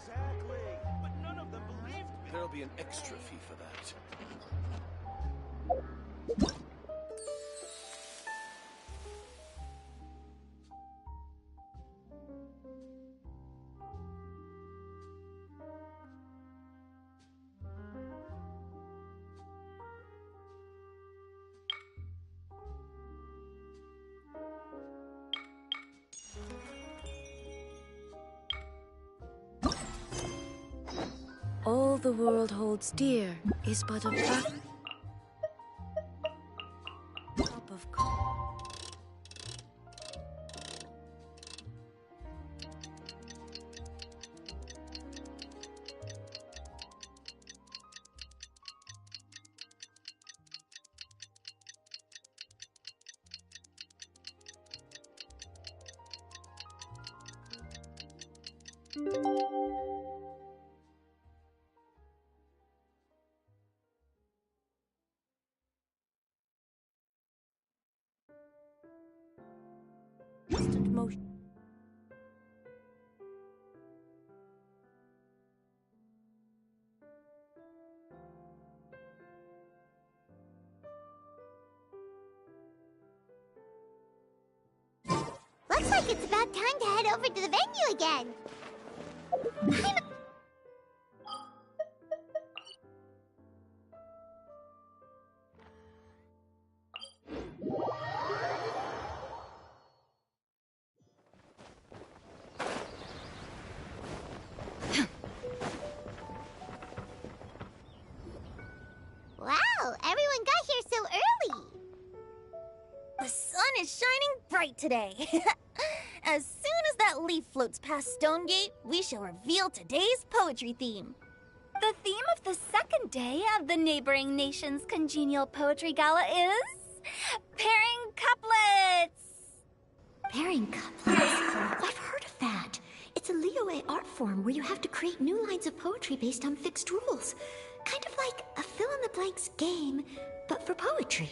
Exactly. But none of them believed me. There'll be an extra fee for that. All the world holds dear is but a drop of constant motion. Looks like it's about time to head over to the venue again. Wow, everyone got here so early. The sun is shining bright today. As soon as that leaf floats past Stonegate, we shall reveal today's poetry theme. The theme of the second day of the neighboring nation's congenial poetry gala is pairing couplets. Pairing couplets? I've heard of that. It's a Liyue art form where you have to create new lines of poetry based on fixed rules. Kind of like a fill-in-the-blanks game, but for poetry.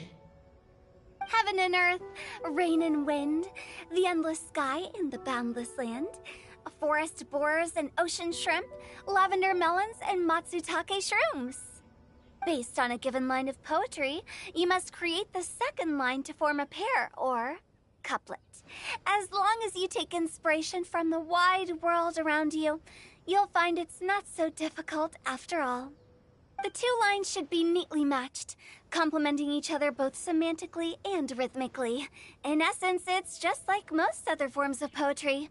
Heaven and earth, rain and wind, the endless sky and the boundless land, forest boars and ocean shrimp, lavender melons and matsutake shrooms. Based on a given line of poetry, you must create the second line to form a pair, or couplet. As long as you take inspiration from the wide world around you, you'll find it's not so difficult after all. The two lines should be neatly matched, complementing each other both semantically and rhythmically. In essence, it's just like most other forms of poetry.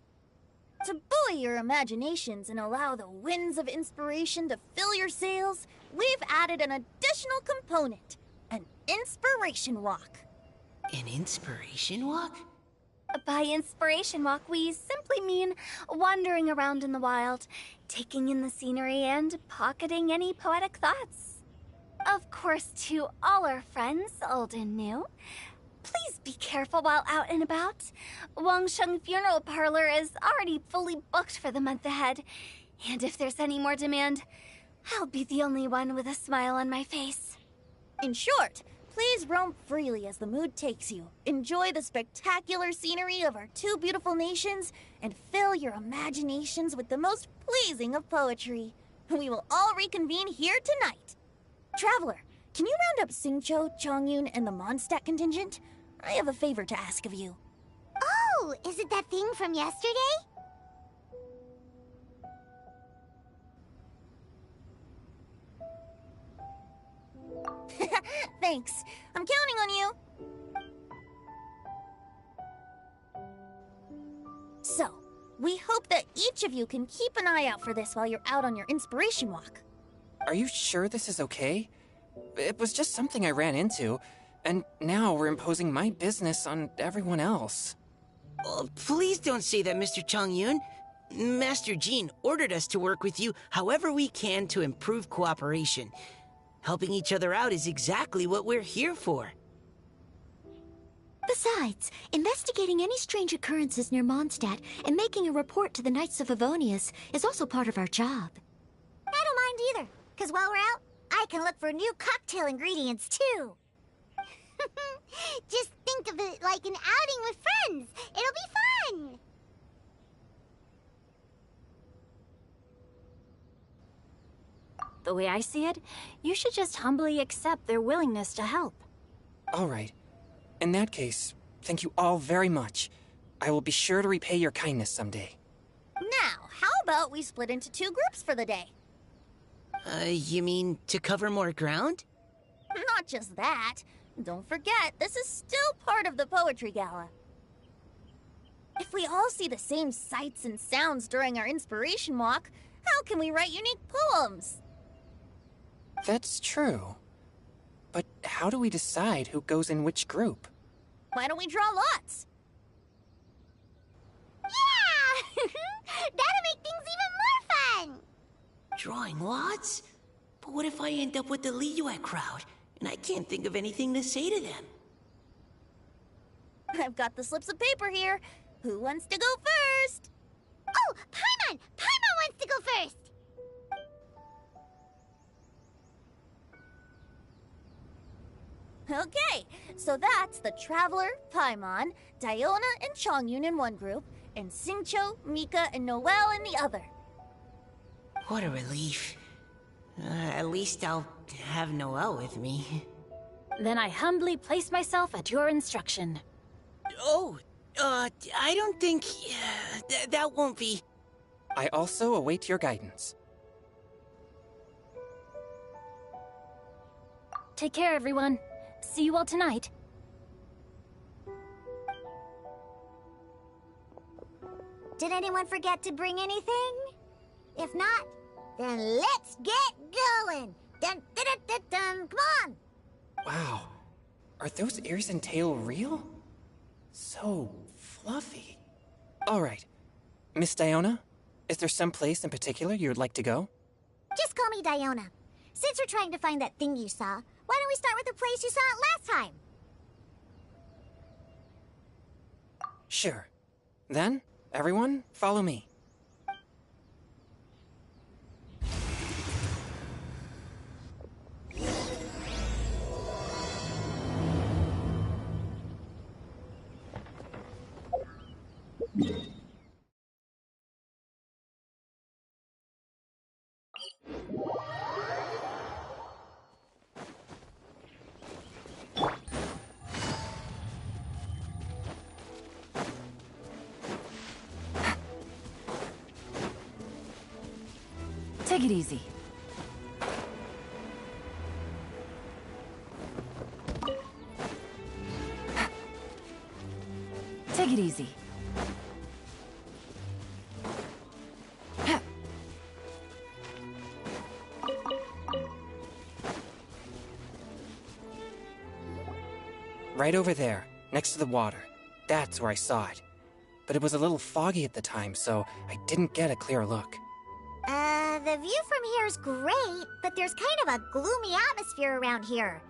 To buoy your imaginations and allow the winds of inspiration to fill your sails, we've added an additional component, an inspiration walk. An inspiration walk? By inspiration walk, we simply mean wandering around in the wild, taking in the scenery and pocketing any poetic thoughts. Of course, to all our friends, old and new, please be careful while out and about. Wangsheng Funeral Parlor is already fully booked for the month ahead, and if there's any more demand, I'll be the only one with a smile on my face. In short, please roam freely as the mood takes you. Enjoy the spectacular scenery of our two beautiful nations, and fill your imaginations with the most pleasing of poetry. We will all reconvene here tonight. Traveler, can you round up Xingqiu, Chongyun, and the Mondstadt contingent? I have a favor to ask of you. Oh, is it that thing from yesterday? Thanks. I'm counting on you. So, we hope that each of you can keep an eye out for this while you're out on your inspiration walk. Are you sure this is okay? It was just something I ran into, and now we're imposing my business on everyone else. Oh, please don't say that, Mr. Chongyun. Master Jean ordered us to work with you however we can to improve cooperation. Helping each other out is exactly what we're here for. Besides, investigating any strange occurrences near Mondstadt and making a report to the Knights of Evonius is also part of our job. I don't mind either, because while we're out, I can look for new cocktail ingredients too. Just think of it like an outing with friends. It'll be fun. The way I see it, you should just humbly accept their willingness to help. All right. In that case, thank you all very much. I will be sure to repay your kindness someday. Now, how about we split into 2 groups for the day? You mean to cover more ground? Not just that. Don't forget, this is still part of the Poetry Gala. If we all see the same sights and sounds during our inspiration walk, how can we write unique poems? That's true. But how do we decide who goes in which group? Why don't we draw lots? Yeah! That'll make things even more fun! Drawing lots? But what if I end up with the Liyue crowd, and I can't think of anything to say to them? I've got the slips of paper here. Who wants to go first? Oh, Paimon! Paimon wants to go first! Okay, so that's the Traveler, Paimon, Diona, and Chongyun in one group, and Xingqiu, Mika, and Noelle in the other. What a relief. At least I'll have Noelle with me. Then I humbly place myself at your instruction. Oh, I don't think... that won't be... I also await your guidance. Take care, everyone. See you all tonight. Did anyone forget to bring anything? If not, then let's get going! Dun, dun, dun, dun, dun. Come on! Wow. Are those ears and tail real? So fluffy. All right. Miss Diona, is there some place in particular you would like to go? Just call me Diona. Since we're trying to find that thing you saw, why don't we start with the place you saw it last time? Sure. Then, everyone, follow me. Take it easy. Take it easy. Right over there, next to the water. That's where I saw it. But it was a little foggy at the time, so I didn't get a clear look. The view from here is great, but there's kind of a gloomy atmosphere around here.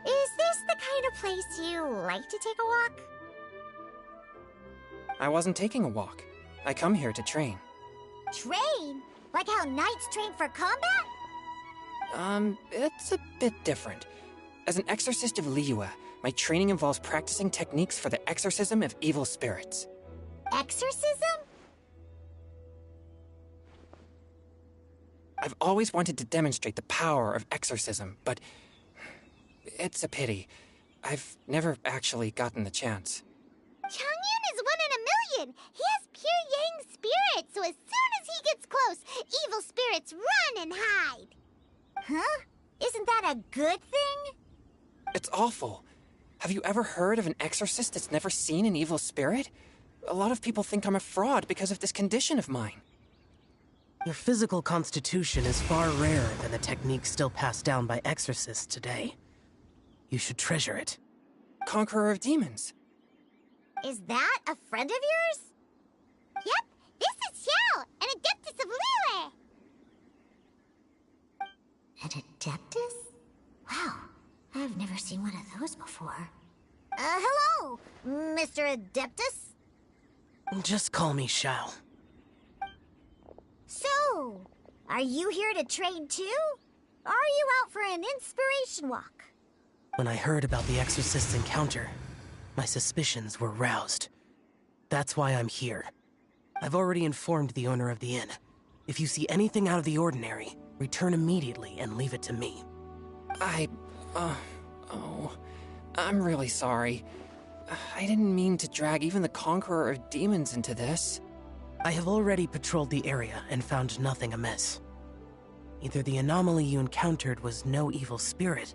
Is this the kind of place you like to take a walk? I wasn't taking a walk. I come here to train. Train? Like how knights train for combat? It's a bit different. As an exorcist of Liyue, my training involves practicing techniques for the exorcism of evil spirits. Exorcism? I've always wanted to demonstrate the power of exorcism, but it's a pity. I've never actually gotten the chance. Chongyun is 1 in a million! He has pure yang spirit, so as soon as he gets close, evil spirits run and hide! Huh? Isn't that a good thing? It's awful. Have you ever heard of an exorcist that's never seen an evil spirit? A lot of people think I'm a fraud because of this condition of mine. Your physical constitution is far rarer than the techniques still passed down by exorcists today. You should treasure it. Conqueror of demons. Is that a friend of yours? Yep, this is Xiao, an Adeptus of Liyue! An Adeptus? Wow, I've never seen one of those before. Hello, Mr. Adeptus? Just call me Xiao. So, are you here to train too? Or are you out for an inspiration walk? When I heard about the exorcist's encounter, my suspicions were roused. That's why I'm here. I've already informed the owner of the inn. If you see anything out of the ordinary, Return immediately and leave it to me. I'm really sorry. I didn't mean to drag even the Conqueror of Demons into this. I have already patrolled the area and found nothing amiss. Either the anomaly you encountered was no evil spirit,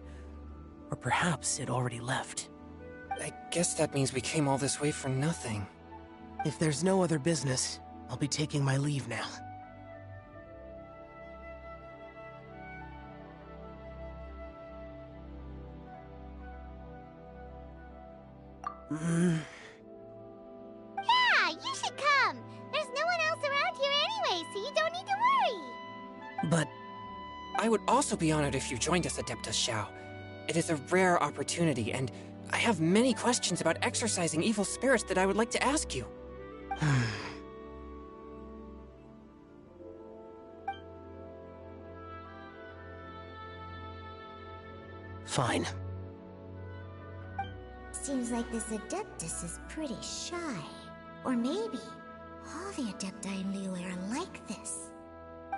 or perhaps it already left. I guess that means we came all this way for nothing. If there's no other business, I'll be taking my leave now. Yeah, you should come. There's no one else around here anyway, so you don't need to worry. But I would also be honored if you joined us, Adeptus Xiao. It is a rare opportunity, and I have many questions about exorcising evil spirits that I would like to ask you. Fine. Seems like this Adeptus is pretty shy. Or maybe all the Adepti in Liyue are like this.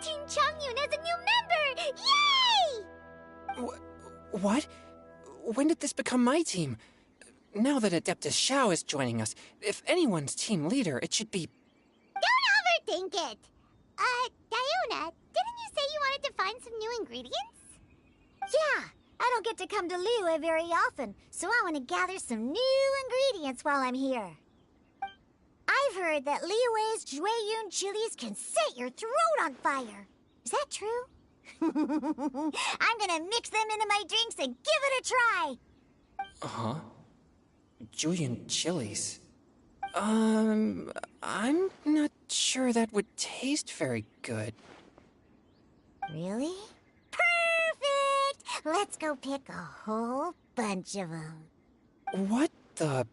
Team Changyun has a new member! Yay! What? When did this become my team? Now that Adeptus Xiao is joining us, if anyone's team leader, it should be... Don't overthink it! Diona, didn't you say you wanted to find some new ingredients? Yeah, I don't get to come to Liyue very often, so I want to gather some new ingredients while I'm here. I've heard that Liyue's Jueyun chilies can set your throat on fire. Is that true? I'm gonna mix them into my drinks and give it a try. Uh-huh. Julian chilies. I'm not sure that would taste very good. Really? Perfect! Let's go pick a whole bunch of them. What the...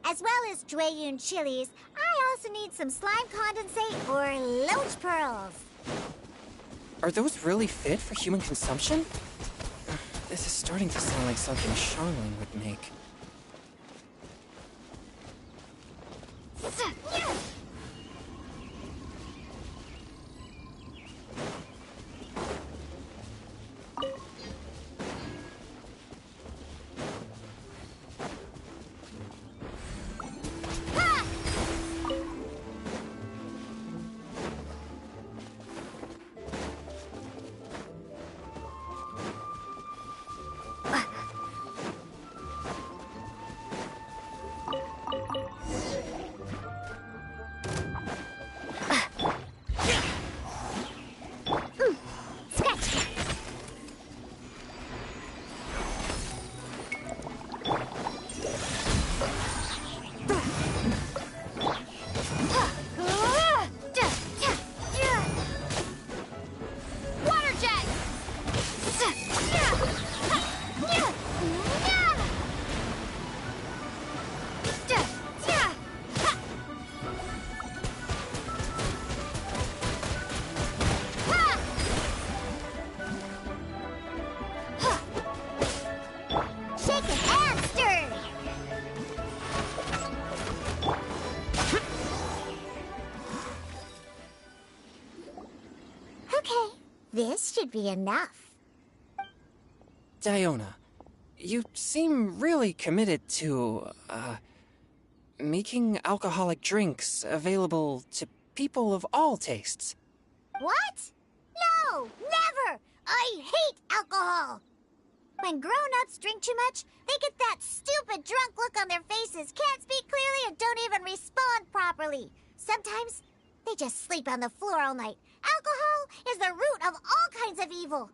As well as Jueyun chilies, I also need some slime condensate or loach pearls. Are those really fit for human consumption? This is starting to sound like something Charlene would make. This should be enough. Diona, you seem really committed to, making alcoholic drinks available to people of all tastes. What? No, never! I hate alcohol! When grown-ups drink too much, they get that stupid drunk look on their faces, can't speak clearly, and don't even respond properly. Sometimes, they just sleep on the floor all night. Alcohol is the root of all kinds of evil.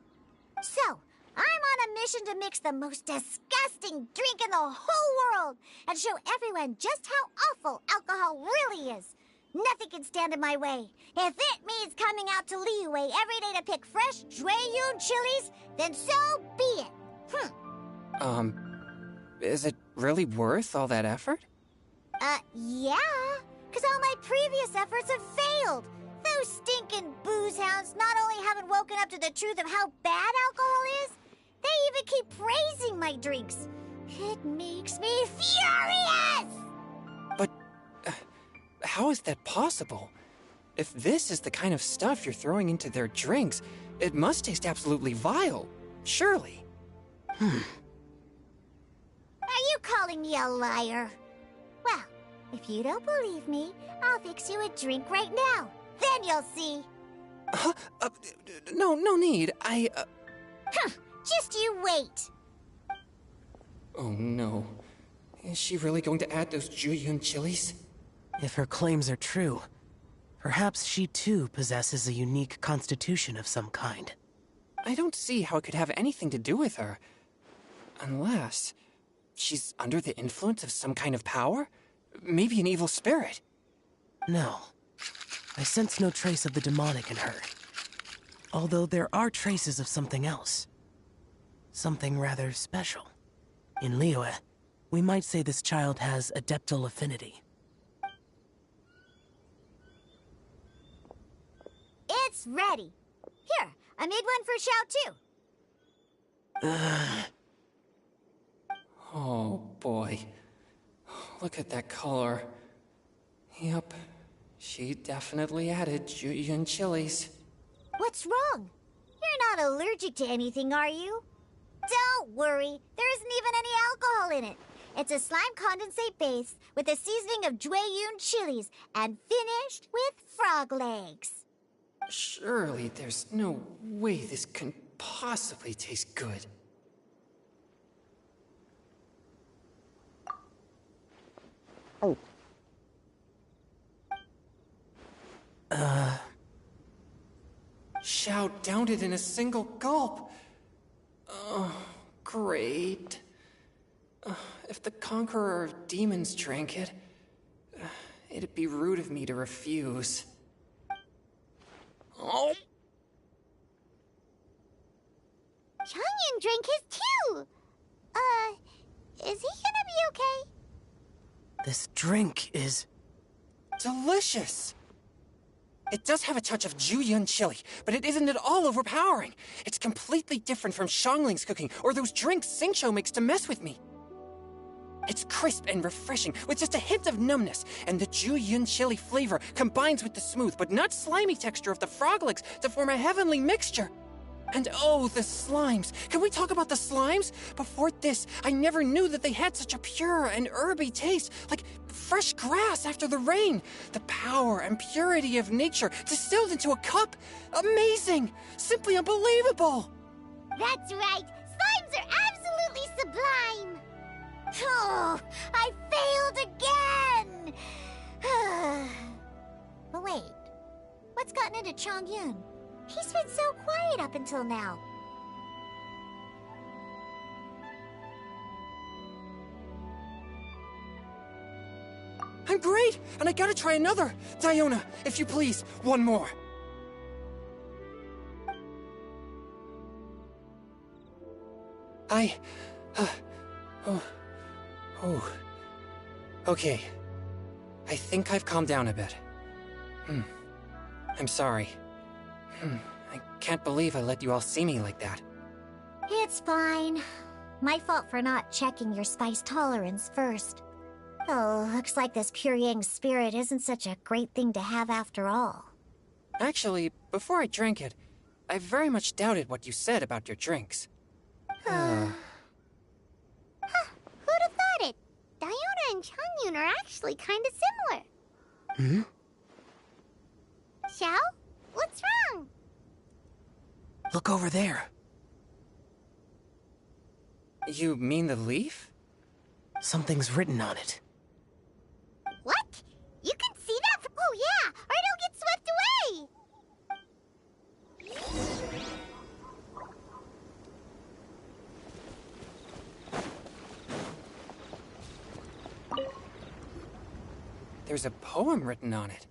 So, I'm on a mission to mix the most disgusting drink in the whole world and show everyone just how awful alcohol really is. Nothing can stand in my way. If it means coming out to Liyue every day to pick fresh Jueyun chilies, then so be it. Is it really worth all that effort? Yeah. Because all my previous efforts have failed. Those stinking booze hounds not only haven't woken up to the truth of how bad alcohol is, they even keep praising my drinks. It makes me furious! But how is that possible? If this is the kind of stuff you're throwing into their drinks, it must taste absolutely vile. Surely. Are you calling me a liar? Well, if you don't believe me, I'll fix you a drink right now. Then you'll see. No need. Just you wait. Oh no. Is she really going to add those Juyun chilies? If her claims are true, perhaps she too possesses a unique constitution of some kind. I don't see how it could have anything to do with her. Unless she's under the influence of some kind of power? Maybe an evil spirit. No. I sense no trace of the demonic in her. Although there are traces of something else. Something rather special. In Liyue, we might say this child has adeptal affinity. It's ready. Here, I made one for Xiao too. Oh boy. Look at that color. Yep. She definitely added Juyun chilies. What's wrong? You're not allergic to anything, are you? Don't worry, there isn't even any alcohol in it. It's a slime condensate base with a seasoning of Juyun chilies and finished with frog legs. Surely there's no way this can possibly taste good. Xiao downed it in a single gulp. Oh, great. If the Conqueror of Demons drank it, it'd be rude of me to refuse. Oh. Changyun drank his too. Is he gonna be okay? This drink is... delicious! It does have a touch of Juyun chili, but it isn't at all overpowering. It's completely different from Xiangling's cooking or those drinks Xingqiu makes to mess with me. It's crisp and refreshing, with just a hint of numbness, and the Juyun chili flavor combines with the smooth but not slimy texture of the frog legs to form a heavenly mixture. And oh, the slimes! Can we talk about the slimes? Before this, I never knew that they had such a pure and herby taste, like fresh grass after the rain. The power and purity of nature distilled into a cup. Amazing! Simply unbelievable! That's right! Slimes are absolutely sublime! Oh, I failed again! But wait, what's gotten into Changyun? He's been so quiet up until now. I'm great! And I gotta try another! Diona, if you please, one more. Okay. I think I've calmed down a bit. I'm sorry. I can't believe I let you all see me like that. It's fine. My fault for not checking your spice tolerance first. Oh, looks like this pure yang spirit isn't such a great thing to have after all. Actually, before I drank it, I very much doubted what you said about your drinks. Who'd have thought it? Diona and Changyun are actually kinda similar. Xiao? What's wrong? Look over there. You mean the leaf? Something's written on it. What? You can see that? Oh yeah, or it'll get swept away! There's a poem written on it.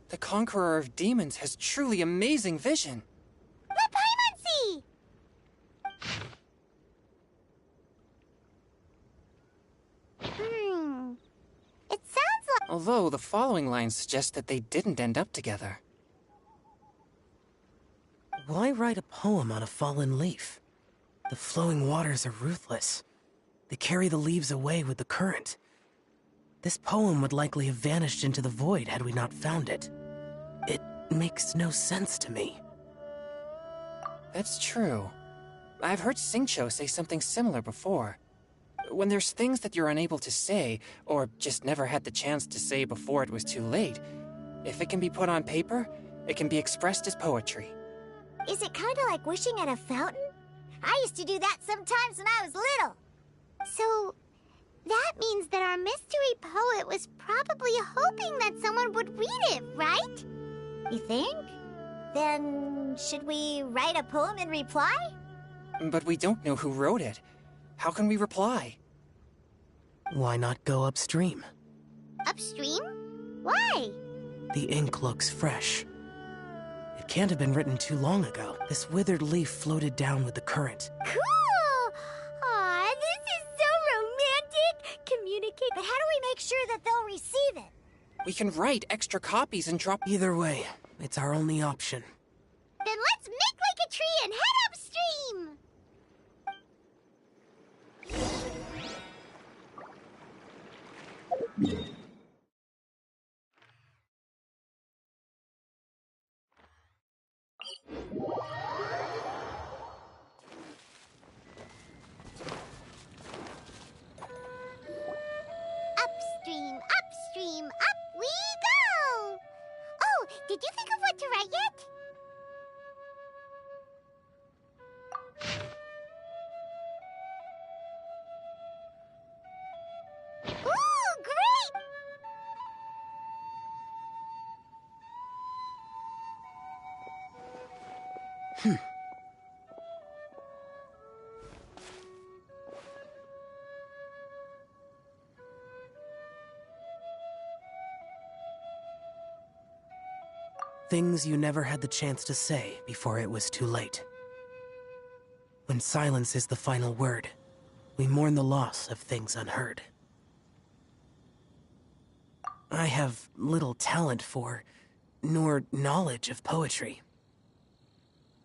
The Conqueror of Demons has truly amazing vision. The Paimon! It sounds like... Although the following lines suggest that they didn't end up together. Why write a poem on a fallen leaf? The flowing waters are ruthless. They carry the leaves away with the current. This poem would likely have vanished into the void had we not found it. It makes no sense to me. That's true. I've heard Xingqiu say something similar before. When there's things that you're unable to say, or just never had the chance to say before it was too late, if it can be put on paper, it can be expressed as poetry. Is it kind of like wishing at a fountain? I used to do that sometimes when I was little. So, that means that our mystery poet was probably hoping that someone would read it, right? You think? Then, should we write a poem in reply? But we don't know who wrote it. How can we reply? Why not go upstream? Upstream? Why? The ink looks fresh. It can't have been written too long ago. This withered leaf floated down with the current. Cool! Aw, this is so romantic! Communicate, but how do we make sure that they'll receive it? We can write extra copies and drop... Either way, it's our only option. Then let's make like a tree and head upstream! Upstream, upstream, up we go! Oh, did you think of what to write yet? Ooh, great! Things you never had the chance to say before it was too late. When silence is the final word, we mourn the loss of things unheard. I have little talent for, nor knowledge of poetry.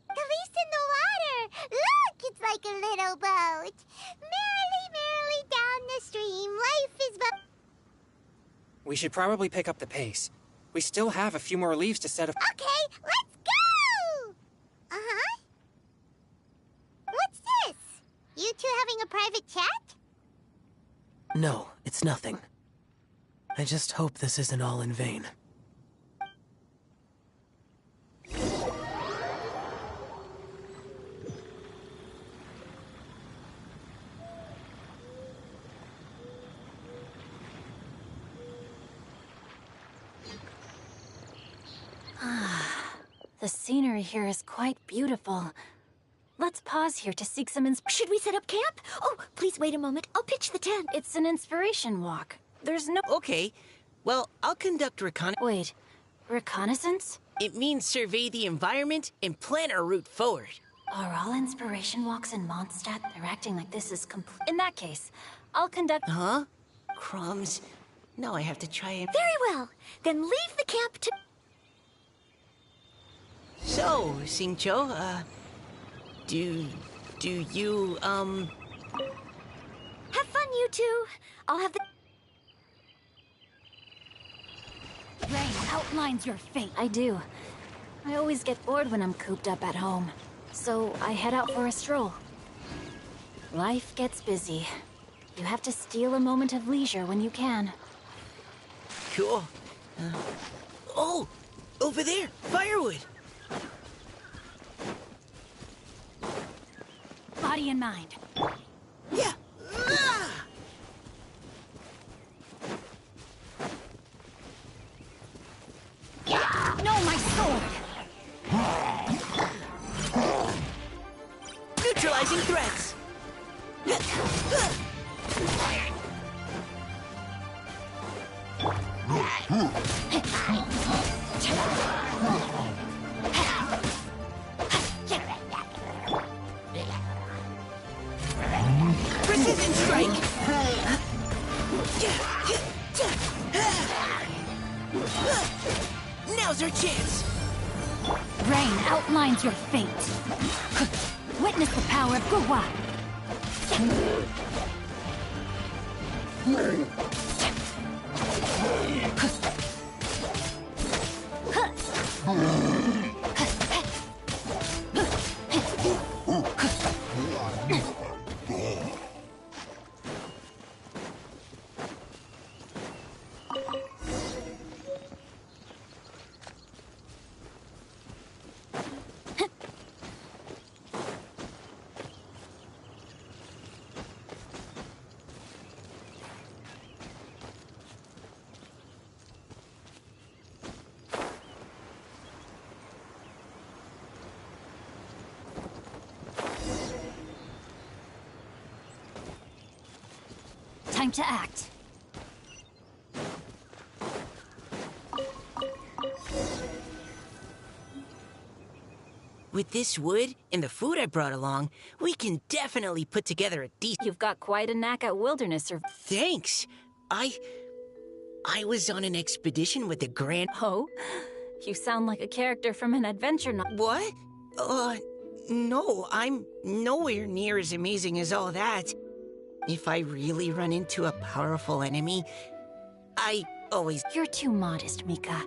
The leaf's in the water! Look, it's like a little boat! Merrily, merrily down the stream, life is but... We should probably pick up the pace. We still have a few more leaves to set up. Okay, let's go! Uh-huh. What's this? You two having a private chat? No, it's nothing. I just hope this isn't all in vain. The scenery here is quite beautiful. Let's pause here to seek some Should we set up camp? Oh, please wait a moment. I'll pitch the tent. It's an inspiration walk. There's no... Okay, well, I'll conduct Wait, reconnaissance? It means survey the environment and plan our route forward. Are all inspiration walks in Mondstadt? They're acting like this is complete. In that case, I'll conduct... Huh? Crumbs. Now I have to try and... Very well. Then leave the camp to... So, Xingqiu, do you, Have fun, you two. I'll have the... Rain outlines your fate. I do. I always get bored when I'm cooped up at home. So I head out for a stroll. Life gets busy. You have to steal a moment of leisure when you can. Cool. Oh! Over there! Firewood! Body and mind. Yeah! No, my sword! Neutralizing threats! Precision strike! Now's our chance! Rain outlines your fate. Witness the power of Gurwa. Time to act. With this wood and the food I brought along, we can definitely put together a decent... You've got quite a knack at wilderness Thanks. I was on an expedition with the Grand... Oh? You sound like a character from an adventure What? No, I'm nowhere near as amazing as all that. If I really run into a powerful enemy, I always... You're too modest, Mika.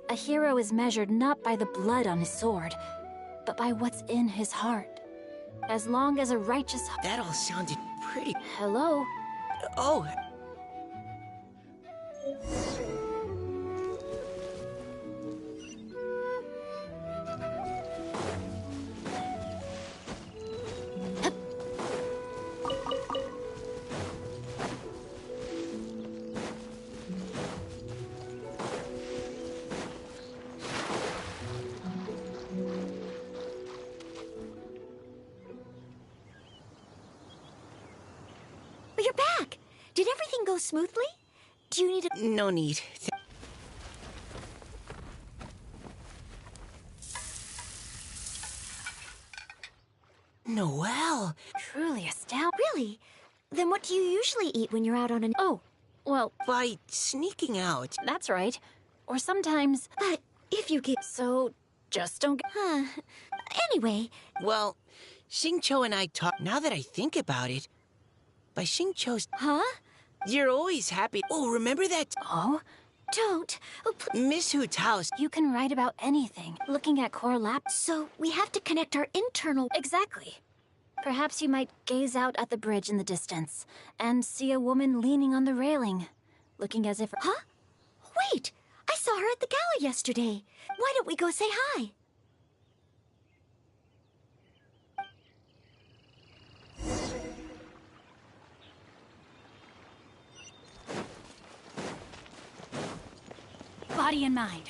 A hero is measured not by the blood on his sword, but by what's in his heart. As long as a righteous... That all sounded pretty... Hello? Oh... You're back! Did everything go smoothly? Do you need a... No need. Noelle! Truly astounding. Really? Then what do you usually eat when you're out on an... Oh, well... By sneaking out. That's right. Or sometimes... But if you get... So, just don't... Huh. Anyway... Well, Xingqiu and I talked... Now that I think about it... By Xingqiu's... Huh? You're always happy... Oh, remember that... Oh? Don't. Oh, Miss Hoot's house... You can write about anything, looking at core lap... So, we have to connect our internal... Exactly. Perhaps you might gaze out at the bridge in the distance, and see a woman leaning on the railing, looking as if... Huh? Wait! I saw her at the gala yesterday. Why don't we go say hi? Body and mind.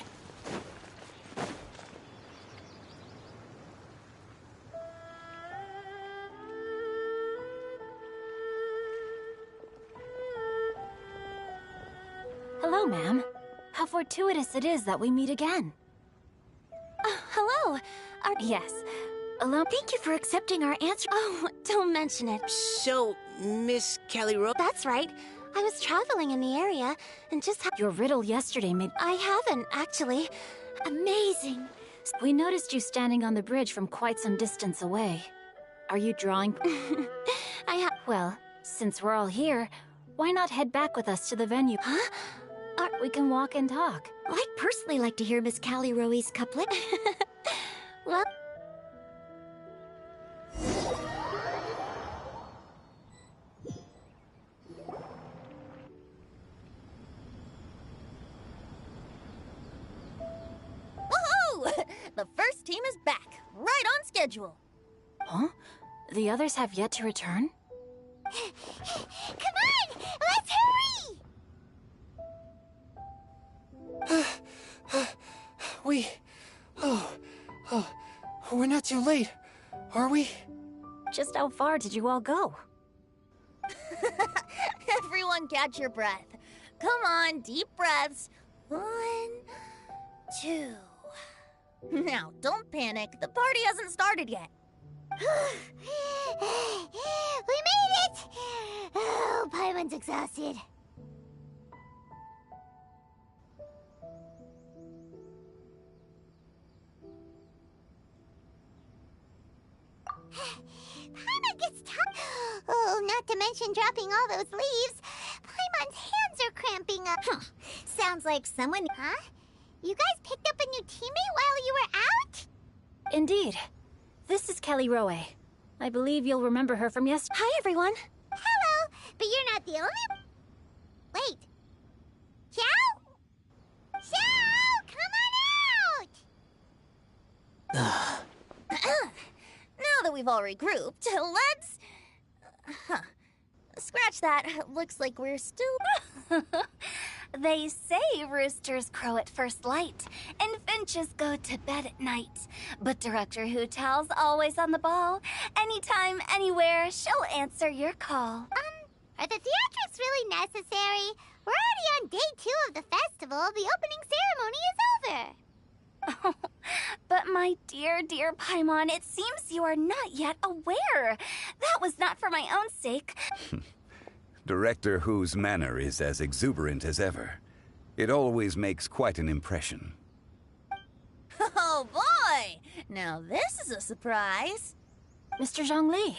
Hello, ma'am. How fortuitous it is that we meet again. Hello. Yes. Allow... Thank you for accepting our answer. Oh, don't mention it. So, Miss Callie-Rose... That's right. I was traveling in the area and just Your riddle yesterday made... I haven't, actually. Amazing. We noticed you standing on the bridge from quite some distance away. Are you drawing... Well, since we're all here, why not head back with us to the venue? Huh? We can walk and talk. I'd personally like to hear Miss Callie-Roe's couplet. Well... Woohoo! The first team is back, right on schedule. Huh? The others have yet to return? Come on! Let's hurry! We're not too late, are we? Just how far did you all go? Everyone catch your breath. Come on, deep breaths. 1, 2. Now, don't panic. The party hasn't started yet. We made it! Oh, Paimon's exhausted. Paimon gets tired. Oh, not to mention dropping all those leaves. Paimon's hands are cramping up. Sounds like someone... Huh? You guys picked up a new teammate while you were out? Indeed. This is Kelly Roe. I believe you'll remember her from yesterday. Hi, everyone. Hello, but you're not the only... Wait. Xiao? Xiao, come on out! Now that we've all regrouped, let's... Scratch that. Looks like we're still... They say roosters crow at first light, and finches go to bed at night. But Director Hootal's always on the ball. Anytime, anywhere, she'll answer your call. Are the theatrics really necessary? We're already on day 2 of the festival. The opening ceremony is over. But my dear, dear Paimon, it seems you are not yet aware. That was not for my own sake. Director Who's manner is as exuberant as ever. It always makes quite an impression. Oh boy! Now this is a surprise. Mr. Zhongli,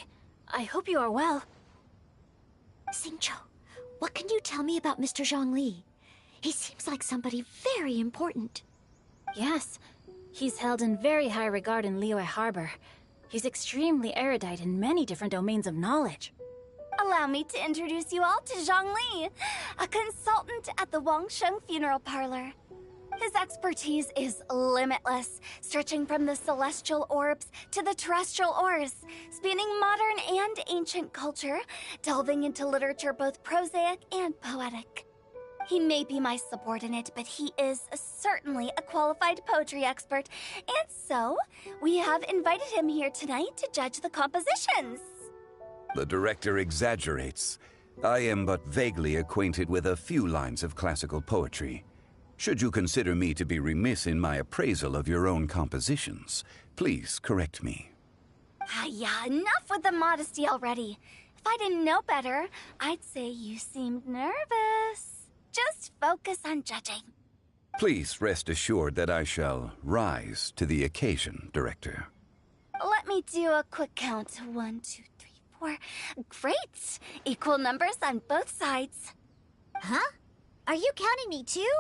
I hope you are well. Xingqiu, what can you tell me about Mr. Zhongli? He seems like somebody very important. Yes, he's held in very high regard in Liyue Harbor. He's extremely erudite in many different domains of knowledge. Allow me to introduce you all to Zhongli, a consultant at the Wangsheng Funeral Parlor. His expertise is limitless, stretching from the celestial orbs to the terrestrial ores, spanning modern and ancient culture, delving into literature both prosaic and poetic. He may be my subordinate, but he is certainly a qualified poetry expert, and so we have invited him here tonight to judge the compositions. The director exaggerates. I am but vaguely acquainted with a few lines of classical poetry. Should you consider me to be remiss in my appraisal of your own compositions, please correct me. Yeah, enough with the modesty already. If I didn't know better, I'd say you seemed nervous. Just focus on judging. Please rest assured that I shall rise to the occasion, Director. Let me do a quick count. 1, 2, 3, 4. Great! Equal numbers on both sides. Huh? Are you counting me too?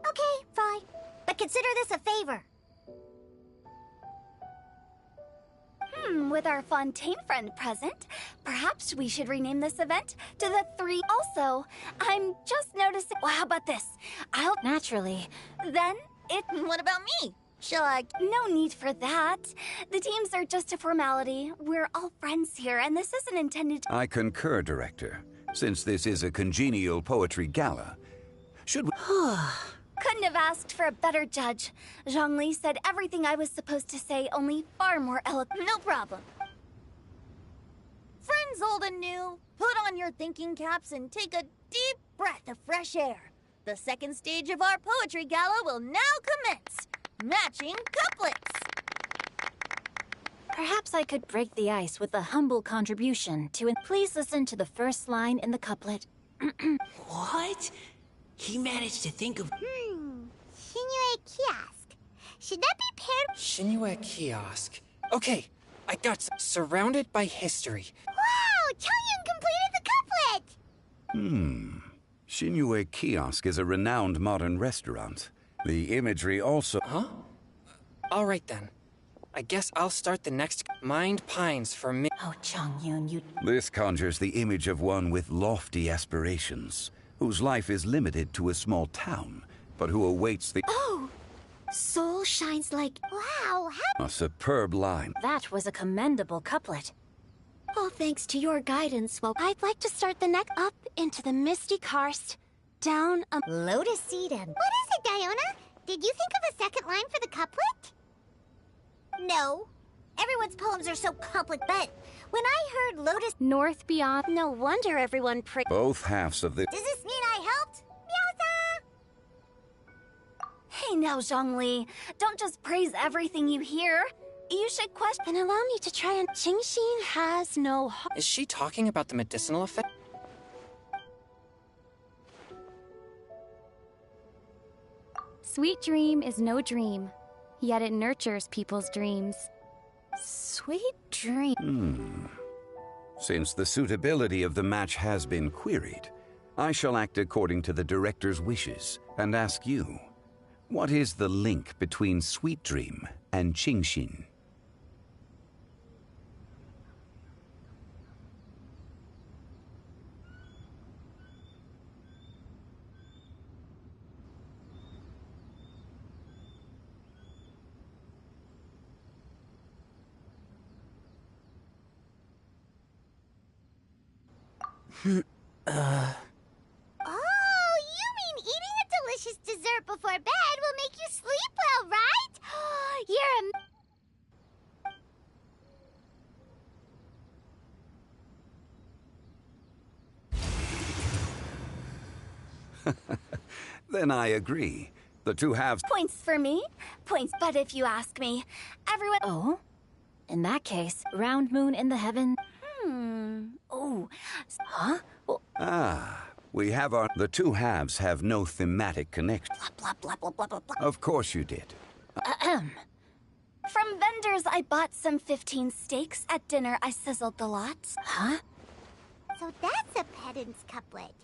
Okay, fine. But consider this a favor. With our Fontaine friend present, perhaps we should rename this event to the 3. Also, I'm just noticing. Well, how about this? I'll. Naturally. Then it. What about me? Shall I? No need for that. The teams are just a formality. We're all friends here, and this isn't intended to. I concur, Director. Since this is a congenial poetry gala, should we... Couldn't have asked for a better judge. Zhongli said everything I was supposed to say, only far more eloquent. No problem. Friends old and new, put on your thinking caps and take a deep breath of fresh air. The second stage of our poetry gala will now commence. Matching couplets. Perhaps I could break the ice with a humble contribution to... Please listen to the first line in the couplet. What? He managed to think of... Shinue Kiosk. Should that be paired? Shinue Kiosk. Okay, I got surrounded by history. Wow! Chongyun completed the couplet! Shinue Kiosk is a renowned modern restaurant. The imagery also... Huh? All right then. I guess I'll start the next... Mind pines for me. Oh, Chongyun, you... This conjures the image of one with lofty aspirations, whose life is limited to a small town, but who awaits the... Oh! Soul shines like... Wow, how... A superb line. That was a commendable couplet. All thanks to your guidance, well, I'd like to start the next up into the misty karst, down a Lotus seed and... What is it, Diona? Did you think of a second line for the couplet? No. Everyone's poems are so couplet, but when I heard Lotus... north beyond. No wonder everyone Both halves of the... Does this mean I helped? Meowza! Hey now, Zhongli. Don't just praise everything you hear. You should question. Then allow me to try and. Genshin has no heart. Is she talking about the medicinal effect? Sweet dream is no dream, yet it nurtures people's dreams. Sweet dream. Since the suitability of the match has been queried, I shall act according to the director's wishes and ask you, what is the link between Sweet Dream and Genshin? Oh, you mean eating a delicious dessert before bed will make you sleep well, right? You're a... Then I agree. The two halves... Points for me. Points, but if you ask me, everyone... Oh? In that case, round moon in the heaven. Oh. Huh? We have our... The two halves have no thematic connection. Blah, blah, blah, blah, blah, blah. Of course you did. From vendors, I bought some 15 steaks. At dinner, I sizzled the lots. Huh? So that's a pedant's couplet.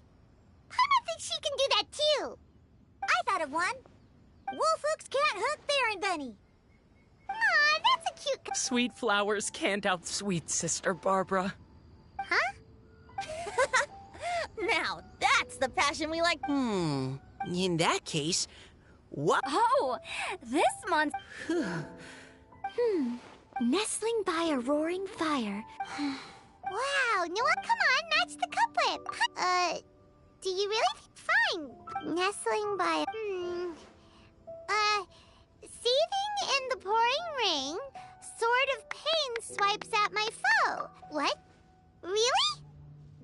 Paimon thinks she can do that too. I thought of one. Wolf hooks can't hook Baron Bunny. Aw, that's a cute... Sweet flowers can't outsweet Sister Barbara. Huh? Now, that's the passion we like. In that case, what? Oh, this monster... Nestling by a roaring fire. Wow, Noah, come on, match the couplet. Do you really? Fine. Nestling by... Seething in the pouring rain, sword of pain swipes at my foe. What? Really?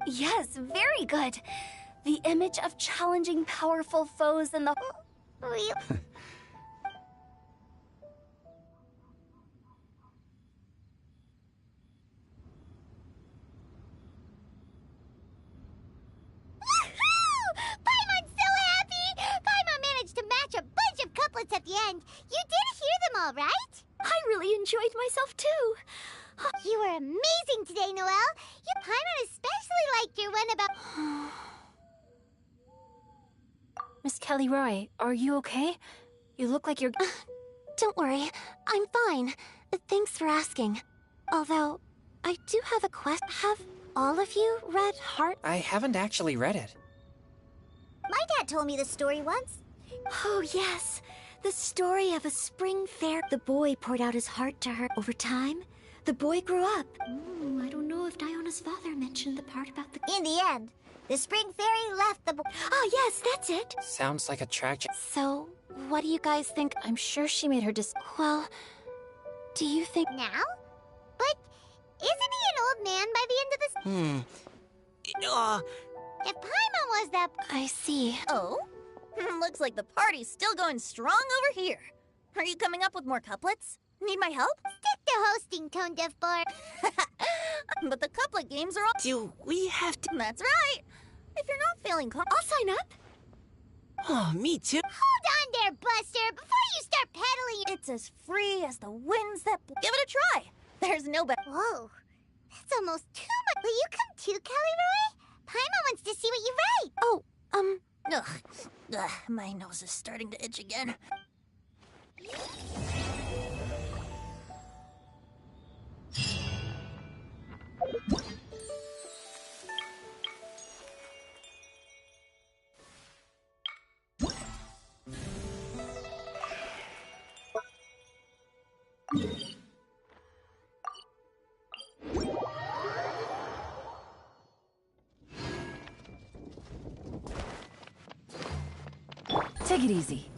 Yes, very good. The image of challenging powerful foes in the... Really? Paimon's so happy! Paimon managed to match a bunch of couplets at the end. You did hear them all, right? I really enjoyed myself too. You were amazing today, Noelle. Paimon especially liked your one about... Miss Kelly Roy, are you okay? You look like you're... Don't worry, I'm fine. Thanks for asking. Although, I do have a question. Have all of you read Heart? I haven't actually read it. My dad told me the story once. Oh, yes. The story of a spring fair. The boy poured out his heart to her. Over time, the boy grew up. I don't know if Diona's father mentioned the part about the... In the end, the spring fairy left the boy. Oh, yes, that's it. Sounds like a tragic... So, what do you guys think? I'm sure she made her Well, do you think... Now? But isn't he an old man by the end of this? If Paimon was that... I see. Oh? Looks like the party's still going strong over here. Are you coming up with more couplets? Need my help? Stick to hosting, Tone Deaf Bar. But the couplet games are all... Do we have to... That's right. If you're not feeling I'll sign up. Oh, me too. Hold on there, Buster, before you start pedaling. It's as free as the winds that... Give it a try. There's no better... Whoa, that's almost too much. Will you come too, Kelly Roy? Paimon wants to see what you write. Oh, Ugh, my nose is starting to itch again. Take it easy.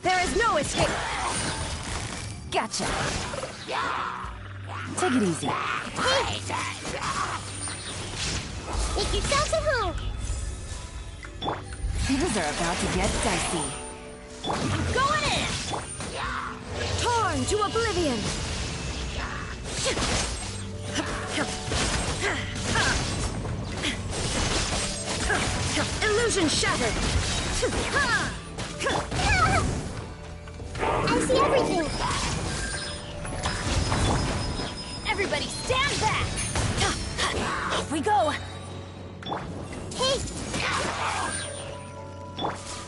There is no escape! Gotcha! Take it easy. Make yourselves at home! Things are about to get dicey. Going in! Torn to oblivion! Illusion shattered! I see everything! Everybody stand back! Off we go! Hey!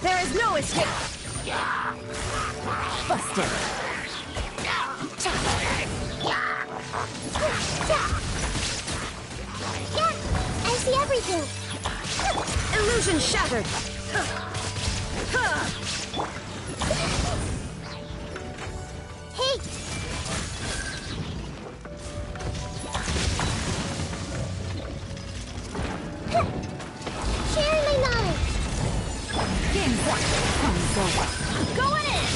There is no escape! Busted! Yeah! I see everything! Illusion shattered! Hey! Share my knowledge! Game's up! Time's over! Going in!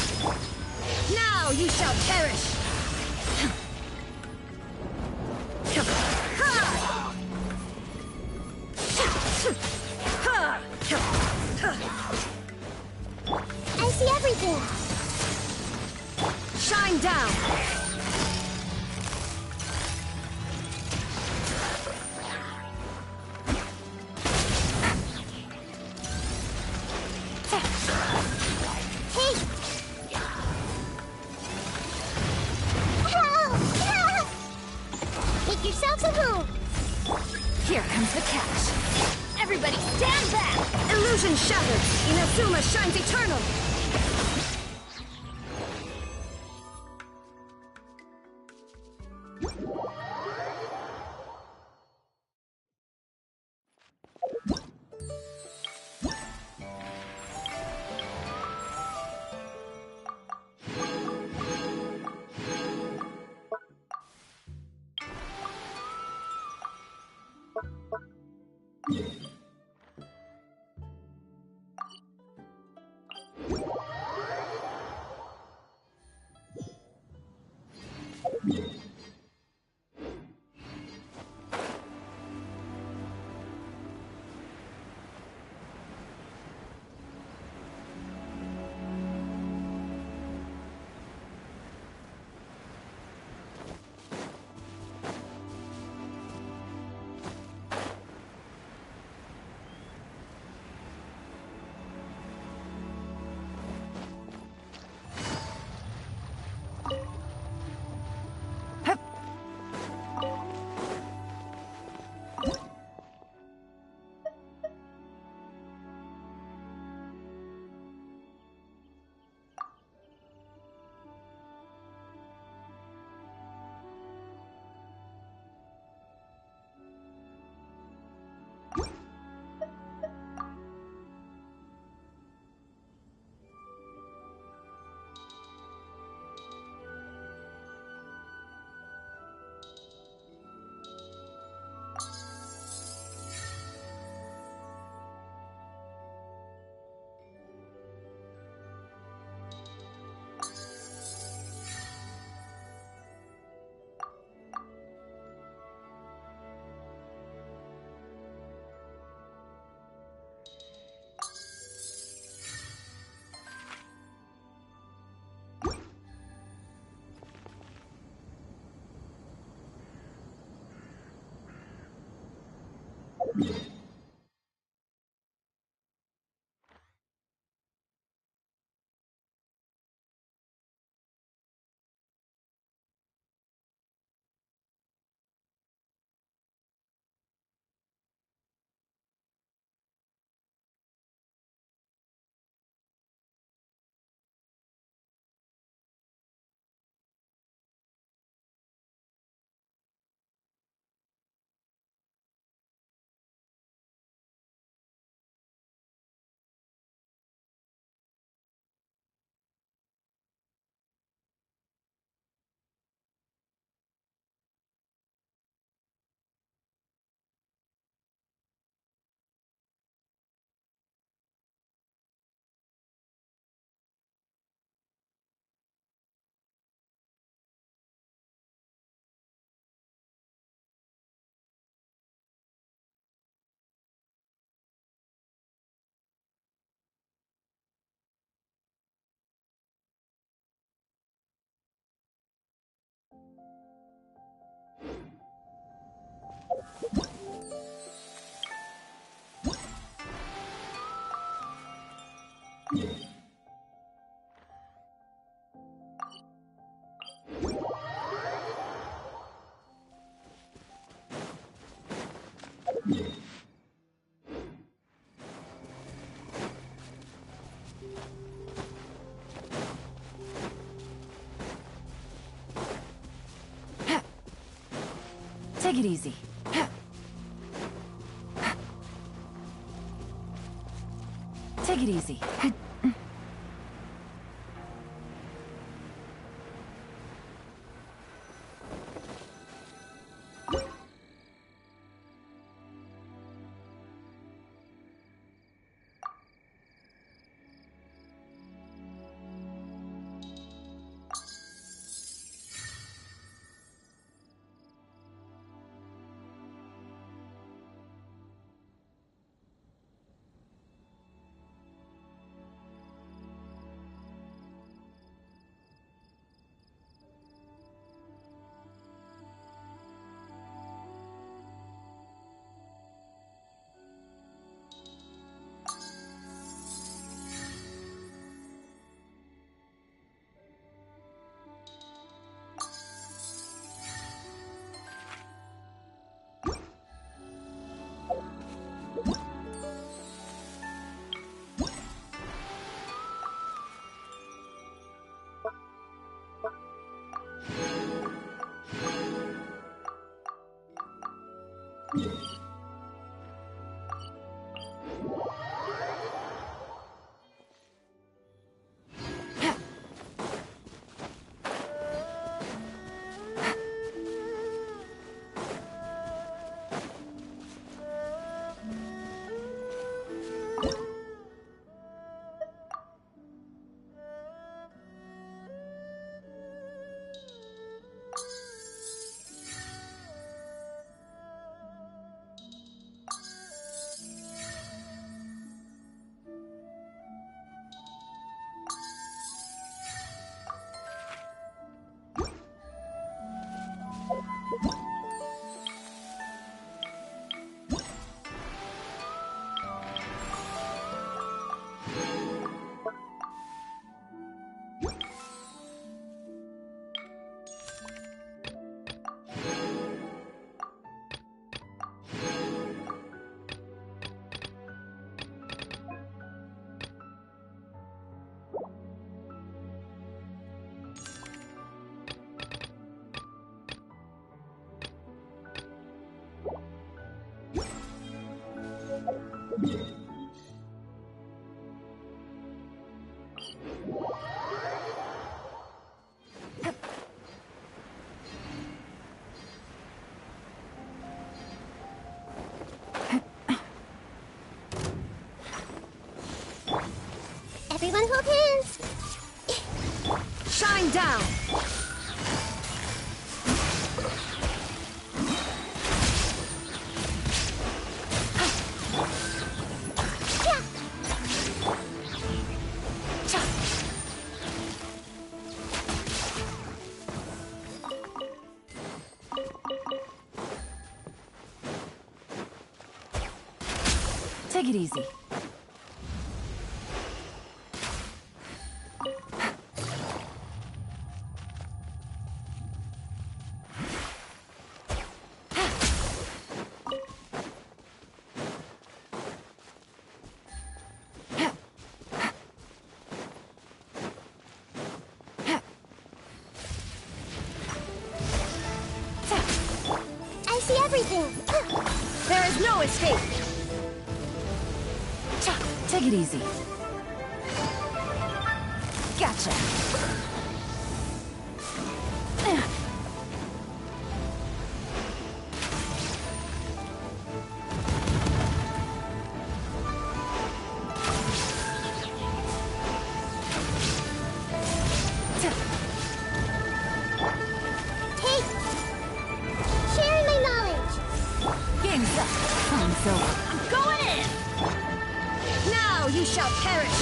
Now you shall perish! I see everything! Shine down! Hey! Make yourselves at home! Here comes the catch. Everybody stand back! Illusion shattered! Inazuma shines eternal! Take it easy. Take it easy. Everyone hold hands. Shine down! Take it easy. I see everything. There is no escape! Take it easy. Gotcha. Sharing my knowledge. Game's up. Time's over. I'm going in! Now you shall perish!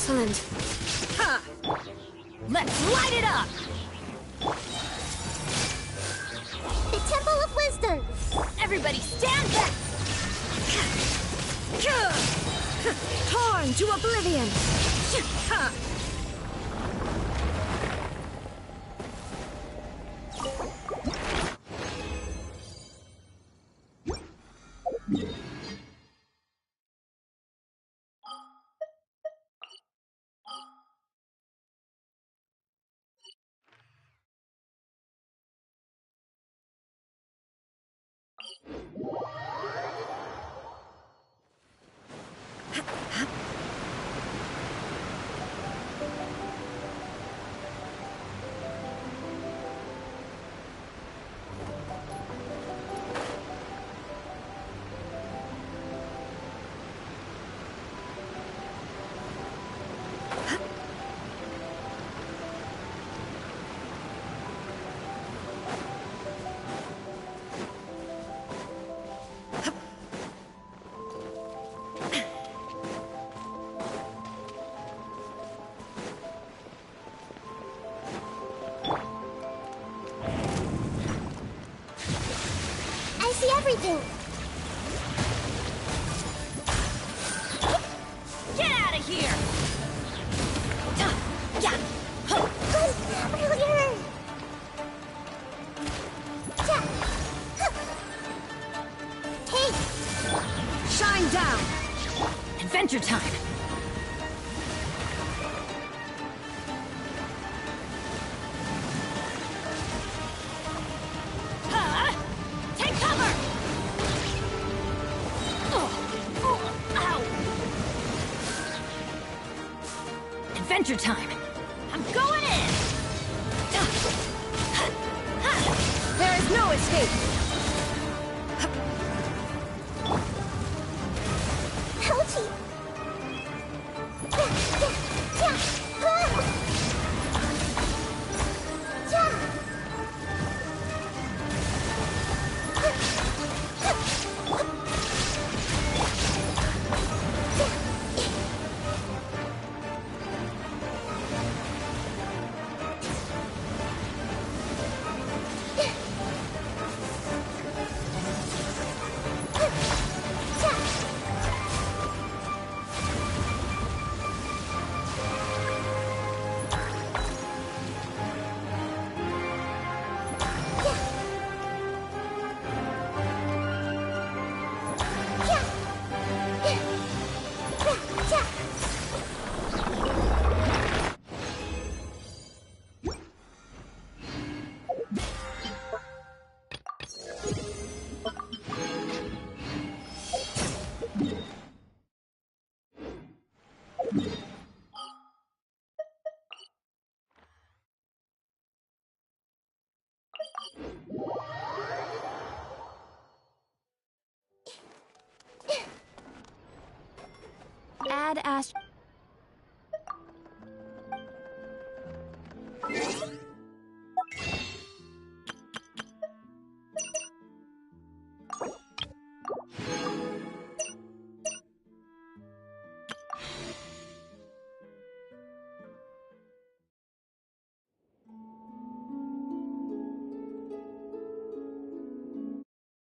Excellent. Ha! Let's light it up! The Temple of Wisdom! Everybody stand back! Torn to oblivion! I see everything! Get out of here! Hey! Shine down! Adventure time! Take cover! Ow! Adventure time! I'm going in! There is no escape! Ouchie! Add Ash.